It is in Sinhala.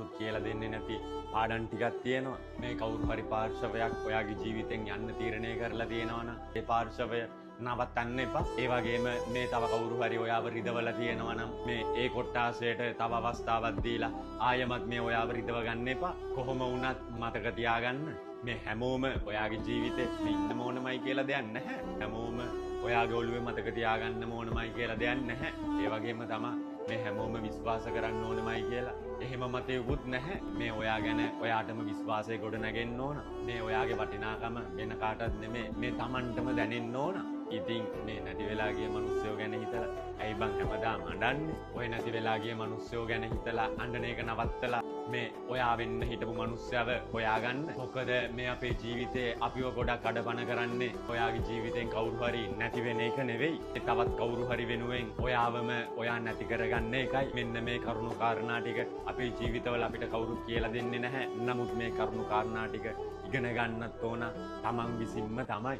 කවුරුත් කියලා දෙන්නේ නැති පාඩම් ටිකක් තියෙනවා. මේ කවුරු හරි පාර්ශවයක් ඔයාගේ ජීවිතෙන් යන්න තීරණය කරලා තියෙනවා නම් ඒ පාර්ශවය නවත්තන්න එපා. ඒ වගේම මේ තව කවුරු හරි ඔයාව රිදවලා තියෙනවා නම් මේ ඒ කොට්ටාසයට තව අවස්ථාවක් දීලා ආයමත් මේ ඔයාව රිදව ගන්න එපා. කොහොම වුණත් මතක තියාගන්න මේ හැමෝම ඔයාගේ ජීවිතේ ඉන්න ඕනමයි කියලා දෙයක් නැහැ. හැමෝම ඔයාගේ ඔළුවේ මතක තියාගන්න ඕනමයි කියලා දෙයක් නැහැ. ඒ වගේම තමයි මේ හැමෝම විශ්වාස කරන්න ඕනමයි කියලා එහෙම මතයකුත් නැහැ. මේ ඔයා ගැන ඔයාටම විශ්වාසය ගොඩනගෙන්න ඕන. මේ ඔයාගේ වටිනාකම වෙන කාටවත් නෙමෙයි මේ Tamanටම දැනෙන්න ඕන. ඉතින් මේ නැති වෙලා ගිය මිනිස්සුયો ගැන හිතලා ඇයි බං හැමදාම අඬන්නේ? ඔය නැති වෙලා ගිය මිනිස්සුયો ගැන හිතලා අඬන එක නවත්තලා මේ ඔයා වෙන්න හිටපු මිනිස්සයව හොයාගන්න. මොකද මේ අපේ ජීවිතේ අපිව ගොඩක් අඩපණ කරන්නේ ඔයාගේ ජීවිතෙන් කවුරු හරි නැති වෙන එක නෙවෙයි. තවත් කවුරු හරි වෙනුවෙන් ඔයාවම ඔයා නැති කරගන්න එකයි. මෙන්න මේ කරුණු කාරණා ටික අපේ ජීවිතවල අපිට කවුරුත් කියලා දෙන්නේ නැහැ. නමුත් මේ කරුණු කාරණා ටික ඉගෙන ගන්නත් ඕන Taman විසින්ම තමයි.